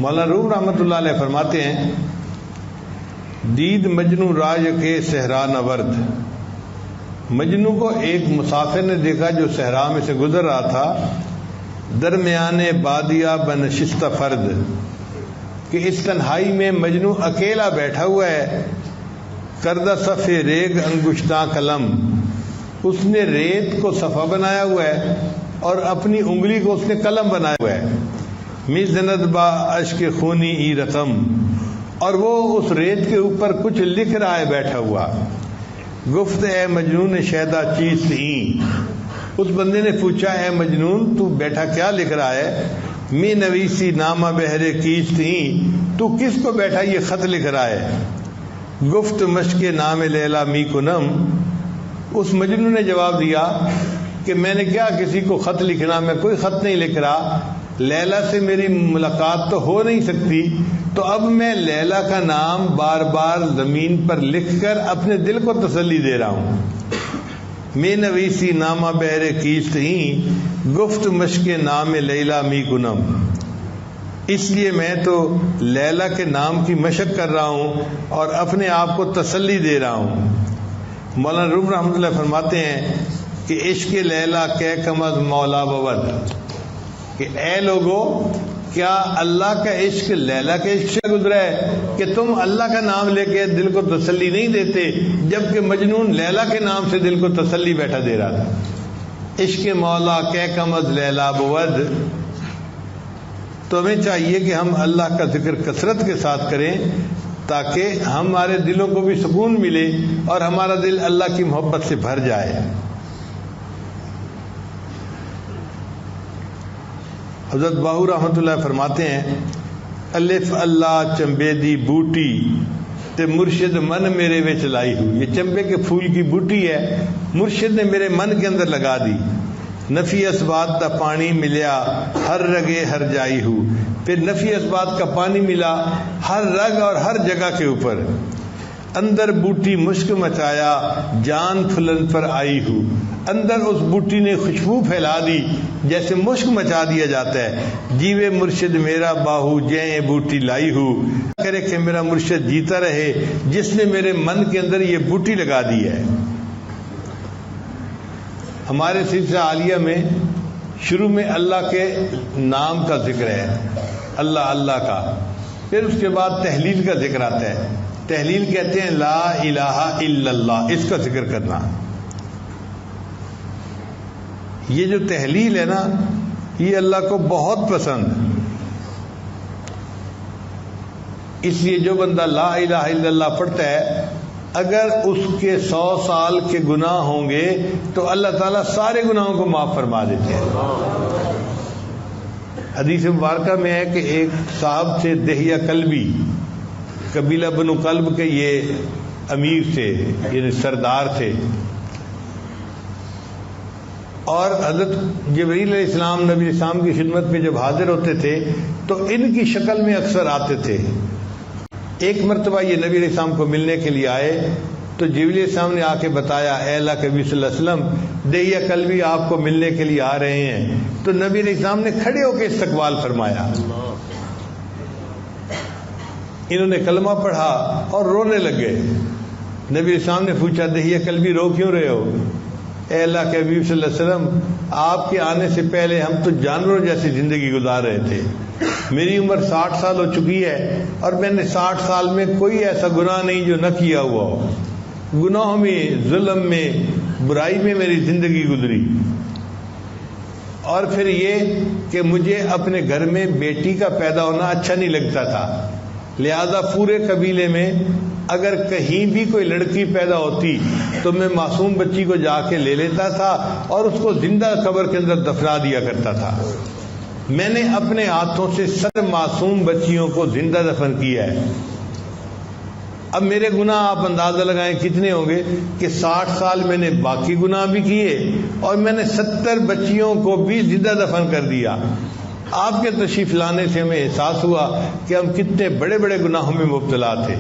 مولانا روم رحمۃ اللہ علیہ فرماتے ہیں دید مجنو راج کے صحرا نورد، مجنو کو ایک مسافر نے دیکھا جو صحرا میں سے گزر رہا تھا، درمیان بادیا بنشست فرد، کہ اس تنہائی میں مجنو اکیلا بیٹھا ہوا ہے، کردہ صف ریگ انگشتاں قلم، اس نے ریت کو صفحہ بنایا ہوا ہے اور اپنی انگلی کو اس نے قلم بنایا ہوا ہے، میزند با اشک خونی ای رقم، اور وہ اس ریت کے اوپر کچھ لکھ رہا ہے بیٹھا ہوا۔ گفت اے مجنون شیدا چیز تھی، اس بندے نے پوچھا اے مجنون تو بیٹھا کیا لکھ رہا ہے؟ می نویسی نامہ بہرے کیس تھی، تو کس کو بیٹھا یہ خط لکھ رہا ہے؟ گفت مشق نام لیلا می کنم، اس مجنون نے جواب دیا کہ میں نے کیا کسی کو خط لکھنا، میں کوئی خط نہیں لکھ رہا، لیلا سے میری ملاقات تو ہو نہیں سکتی، تو اب میں لیلا کا نام بار بار زمین پر لکھ کر اپنے دل کو تسلی دے رہا ہوں۔ میں نویسی نامہ بہرے کیست ہی، گفت مشق نام لیلا می کنم، اس لیے میں تو لیلا کے نام کی مشق کر رہا ہوں اور اپنے آپ کو تسلی دے رہا ہوں۔ مولانا روم رحمۃ اللہ فرماتے ہیں کہ عشق لیلا کہ کم از مولا بود، کہ اے لوگو کیا اللہ کا عشق لیلا کے عشق سے گزرا ہے کہ تم اللہ کا نام لے کے دل کو تسلی نہیں دیتے، جبکہ مجنون لیلا کے نام سے دل کو تسلی بیٹھا دے رہا تھا۔ عشق مولا کہ کم از لیلا بود، تو ہمیں چاہیے کہ ہم اللہ کا ذکر کثرت کے ساتھ کریں تاکہ ہمارے دلوں کو بھی سکون ملے اور ہمارا دل اللہ کی محبت سے بھر جائے۔ حضرت باہو رحمۃ اللہ فرماتے ہیں الف اللہ چمبے دی بوٹی تے مرشد من میرے وچ لائی ہو، یہ چمبے کے پھول کی بوٹی ہے، مرشد نے میرے من کے اندر لگا دی۔ نفی اسبات دا پانی ملیا ہر رگے ہر جائی ہو، پھر نفی اسبات کا پانی ملا ہر رگ اور ہر جگہ کے اوپر۔ اندر بوٹی مشک مچایا جان پھلن پر آئی ہو، اندر اس بوٹی نے خوشبو پھیلا دی جیسے مشک مچا دیا جاتا ہے۔ جیوے مرشد میرا باہو جے بوٹی لائی ہو، کرے کہ میرا مرشد جیتا رہے جس نے میرے من کے اندر یہ بوٹی لگا دی ہے۔ ہمارے سلسلہ عالیہ میں شروع میں اللہ کے نام کا ذکر ہے، اللہ اللہ کا، پھر اس کے بعد تحلیل کا ذکر آتا ہے۔ تحلیل کہتے ہیں لا الہ الا اللہ، اس کا ذکر کرنا۔ یہ جو تحلیل ہے نا یہ اللہ کو بہت پسند، اس لیے جو بندہ لا الہ الا اللہ پڑھتا ہے اگر اس کے 100 سال کے گناہ ہوں گے تو اللہ تعالیٰ سارے گناہوں کو معاف فرما دیتے ہیں۔ حدیث مبارکہ میں ہے کہ ایک صاحب تھے دہیہ کلبی، قبیلہ بنو کلب کے یہ امیر تھے، یعنی سردار تھے، اور حضرت جبرائیل علیہ السلام نبی علیہ السلام کی خدمت میں جب حاضر ہوتے تھے تو ان کی شکل میں اکثر آتے تھے۔ ایک مرتبہ یہ نبی علیہ السلام کو ملنے کے لیے آئے تو جبرائیل علیہ السلام نے آ کے بتایا اے اللہ کے نبی صلی اللہ علیہ وسلم دہیہ کلبی آپ کو ملنے کے لیے آ رہے ہیں، تو نبی علیہ السلام نے کھڑے ہو کے استقبال فرمایا۔ انہوں نے کلمہ پڑھا اور رونے لگے۔ نبی علیہ السلام نے پوچھا دہیہ کلبی رو کیوں رہے ہو؟ اے اللہ کے حبیب صلی اللہ علیہ وسلم آپ کے آنے سے پہلے ہم تو جانوروں جیسی زندگی گزار رہے تھے، میری عمر 60 سال ہو چکی ہے اور میں نے 60 سال میں کوئی ایسا گناہ نہیں جو نہ کیا ہوا ہو، گناہوں میں، ظلم میں، برائی میں میری زندگی گزری۔ اور پھر یہ کہ مجھے اپنے گھر میں بیٹی کا پیدا ہونا اچھا نہیں لگتا تھا، لہذا پورے قبیلے میں اگر کہیں بھی کوئی لڑکی پیدا ہوتی تو میں معصوم بچی کو جا کے لے لیتا تھا اور اس کو زندہ قبر کے اندر دفنا دیا کرتا تھا۔ میں نے اپنے ہاتھوں سے 100 معصوم بچیوں کو زندہ دفن کیا ہے۔ اب میرے گناہ آپ اندازہ لگائیں کتنے ہوں گے کہ 60 سال میں نے باقی گناہ بھی کیے اور میں نے 70 بچیوں کو بھی زندہ دفن کر دیا۔ آپ کے تشریف لانے سے ہمیں احساس ہوا کہ ہم کتنے بڑے بڑے گناہوں میں مبتلا تھے۔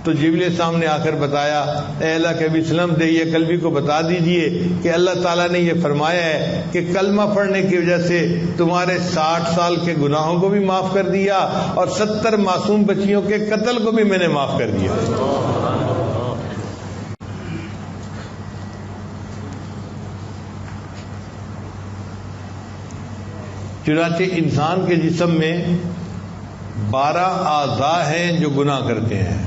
تو جبریل سامنے آ کر بتایا، اے اللہ کے نبی وسلم دیہ قلبی کو بتا دیجئے کہ اللہ تعالیٰ نے یہ فرمایا ہے کہ کلمہ پڑھنے کی وجہ سے تمہارے 60 سال کے گناہوں کو بھی معاف کر دیا اور 70 معصوم بچیوں کے قتل کو بھی میں نے معاف کر دیا۔ چنانچہ انسان کے جسم میں 12 اعضاء ہیں جو گناہ کرتے ہیں۔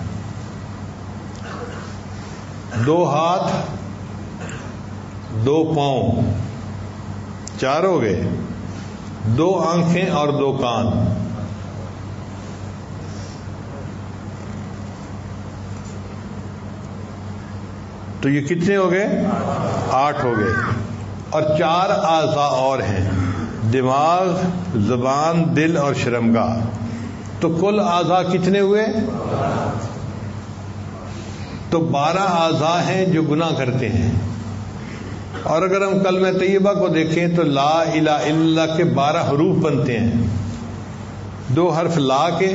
2 ہاتھ، 2 پاؤں، 4 ہو گئے، 2 آنکھیں اور 2 کان۔ تو یہ کتنے ہو گئے؟ 8 ہو گئے، اور 4 اعضاء اور ہیں، دماغ، زبان، دل اور شرمگاہ۔ تو کل اعضاء کتنے ہوئے؟ تو 12 اعضاء ہیں جو گناہ کرتے ہیں۔ اور اگر ہم کلمہ طیبہ کو دیکھیں تو لا الہ الا اللہ کے 12 حروف بنتے ہیں، 2 حرف لا کے،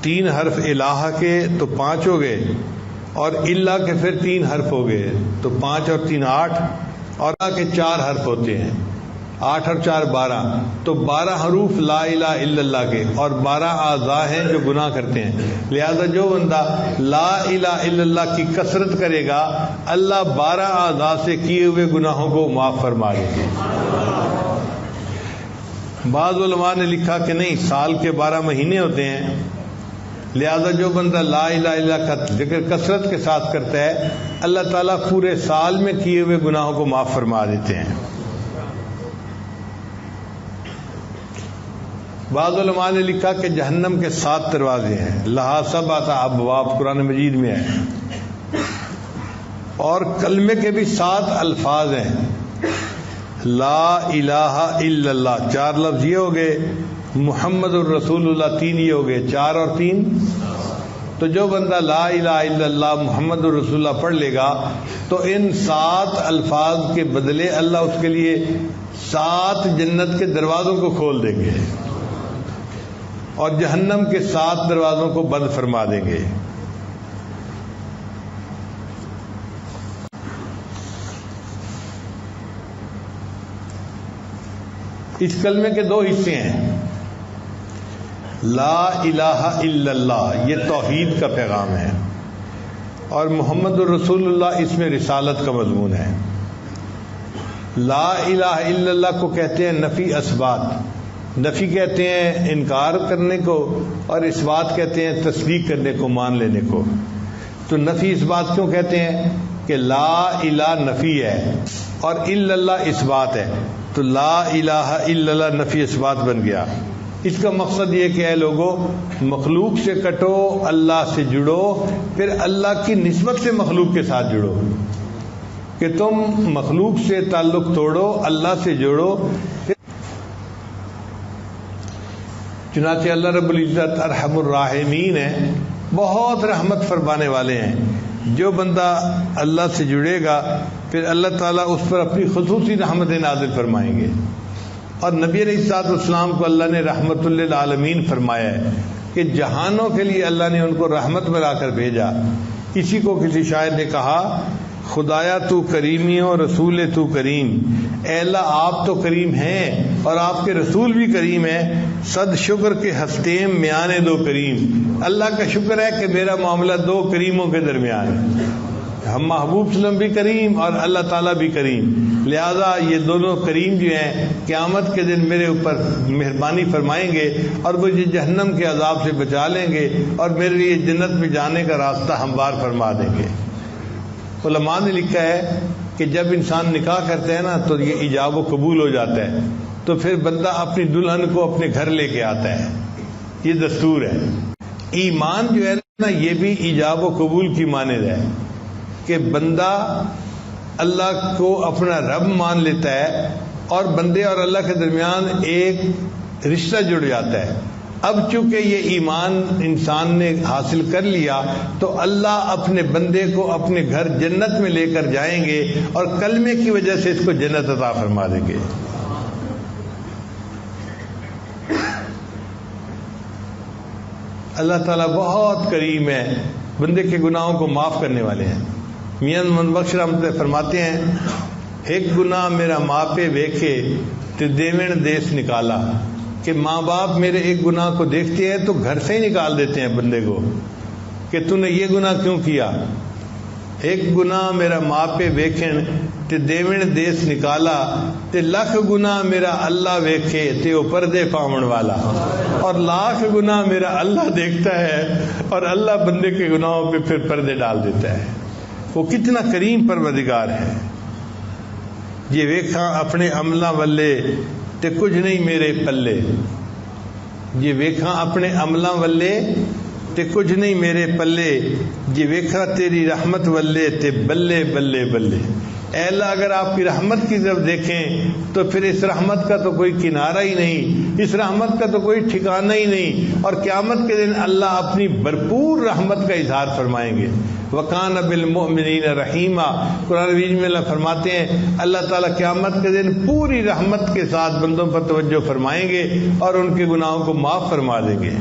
3 حرف الہ کے تو 5 ہو گئے، اور اللہ کے پھر 3 حرف ہو گئے تو 5 اور 3 8، اور اللہ کے 4 حرف ہوتے ہیں، 8 اور 4 12، تو 12 حروف لا الہ الا اللہ کے، اور 12 اعضاء ہیں جو گناہ کرتے ہیں۔ لہذا جو بندہ لا الہ الا اللہ کی کثرت کرے گا، اللہ 12 اعضاء سے کیے ہوئے گناہوں کو معاف فرما دیں گے۔ بعض علماء نے لکھا کہ نہیں، سال کے 12 مہینے ہوتے ہیں، لہذا جو بندہ لا الہ الا اللہ کا ذکر کثرت کے ساتھ کرتا ہے، اللہ تعالیٰ پورے سال میں کیے ہوئے گناہوں کو معاف فرما دیتے ہیں۔ بعض علماء نے لکھا کہ جہنم کے 7 دروازے ہیں، لہا 7 ابواب، قرآن مجید میں ہے، اور کلمے کے بھی 7 الفاظ ہیں، لا الہ الا اللہ 4 لفظ یہ ہو گئے، محمد الرسول اللہ 3 یہ ہو گئے، 4 اور 3۔ تو جو بندہ لا الہ الا اللہ محمد الرسول اللہ پڑھ لے گا تو ان 7 الفاظ کے بدلے اللہ اس کے لیے 7 جنت کے دروازوں کو کھول دیں گے، اور جہنم کے 7 دروازوں کو بند فرما دیں گے۔ اس کلمے کے 2 حصے ہیں، لا الہ الا اللہ یہ توحید کا پیغام ہے، اور محمد الرسول اللہ اس میں رسالت کا مضمون ہے۔ لا الہ الا اللہ کو کہتے ہیں نفی اثبات، نفی کہتے ہیں انکار کرنے کو، اور اثبات کہتے ہیں تصدیق کرنے کو، مان لینے کو۔ تو نفی اثبات کیوں کہتے ہیں؟ کہ لا الہ نفی ہے اور الا اللہ اثبات ہے، تو لا الہ الا اللہ نفی اثبات بن گیا۔ اس کا مقصد یہ کہ اے لوگو، مخلوق سے کٹو، اللہ سے جڑو، پھر اللہ کی نسبت سے مخلوق کے ساتھ جڑو، کہ تم مخلوق سے تعلق توڑو، اللہ سے جوڑو۔ چنانچہ اللہ رب العزت ارحم الراحمین ہے، بہت رحمت فرمانے والے ہیں۔ جو بندہ اللہ سے جڑے گا پھر اللہ تعالیٰ اس پر اپنی خصوصی رحمتیں نازل فرمائیں گے۔ اور نبی علیہ الصلوۃ والسلام کو اللہ نے رحمت للعالمین فرمایا ہے کہ جہانوں کے لیے اللہ نے ان کو رحمت بنا کر بھیجا۔ اسی کو کسی شاعر نے کہا، خدایا تو کریمی ہو رسول تو کریم، اے اللہ آپ تو کریم ہیں اور آپ کے رسول بھی کریم ہیں، صد شکر کے ہستیم میانے 2 کریم۔ اللہ کا شکر ہے کہ میرا معاملہ 2 کریموں کے درمیان ہے، ہم محبوب صلی اللہ علیہ وسلم بھی کریم اور اللہ تعالیٰ بھی کریم، لہذا یہ دونوں کریم جو ہیں قیامت کے دن میرے اوپر مہربانی فرمائیں گے اور مجھے جہنم کے عذاب سے بچا لیں گے اور میرے لیے جنت میں جانے کا راستہ ہموار فرما دیں گے۔ علماء نے لکھا ہے کہ جب انسان نکاح کرتا ہے نا تو یہ ایجاب و قبول ہو جاتا ہے، تو پھر بندہ اپنی دلہن کو اپنے گھر لے کے آتا ہے، یہ دستور ہے۔ ایمان جو ہے نا یہ بھی ایجاب و قبول کی مانند ہے کہ بندہ اللہ کو اپنا رب مان لیتا ہے اور بندے اور اللہ کے درمیان ایک رشتہ جڑ جاتا ہے۔ اب چونکہ یہ ایمان انسان نے حاصل کر لیا تو اللہ اپنے بندے کو اپنے گھر جنت میں لے کر جائیں گے اور کلمے کی وجہ سے اس کو جنت عطا فرما دیں گے۔ اللہ تعالیٰ بہت کریم ہے، بندے کے گناہوں کو معاف کرنے والے ہیں. میاں محمد بخش رحمۃ اللہ فرماتے ہیں ایک گناہ میرا ماں پہ ویکھے تو دیوین دیس نکالا, کہ ماں باپ میرے ایک گناہ کو دیکھتے ہیں تو گھر سے ہی نکال دیتے ہیں بندے کو کہ تو نے یہ گناہ کیوں کیا. ایک گناہ میرا ماں پہ ویکھن تے دیوین دیس نکالا, تے لکھ گناہ میرا اللہ ویکھے تے وہ پردے پاون والا. اور لاکھ گناہ میرا اللہ دیکھتا ہے اور اللہ بندے کے گناہوں پہ پھر پردے ڈال دیتا ہے. وہ کتنا کریم پروردگار ہے. یہ ویکھاں اپنے عملاں والے تے کچھ نہیں میرے پلے. یہ ویکھاں اپنے عملاں والے تے کچھ نہیں میرے پلے. یہ ویکھا تیری رحمت والے تے بلے بلے بلے. اے اللہ اگر آپ کی رحمت کی طرف دیکھیں تو پھر اس رحمت کا تو کوئی کنارہ ہی نہیں, اس رحمت کا تو کوئی ٹھکانہ ہی نہیں. اور قیامت کے دن اللہ اپنی بھرپور رحمت کا اظہار فرمائیں گے. وَكَانَ بِالْمُؤْمِنِينَ رَحِيمًا. قرآن مجید میں اللہ فرماتے ہیں اللہ تعالیٰ قیامت کے دن پوری رحمت کے ساتھ بندوں پر توجہ فرمائیں گے اور ان کے گناہوں کو معاف فرما دیں گے.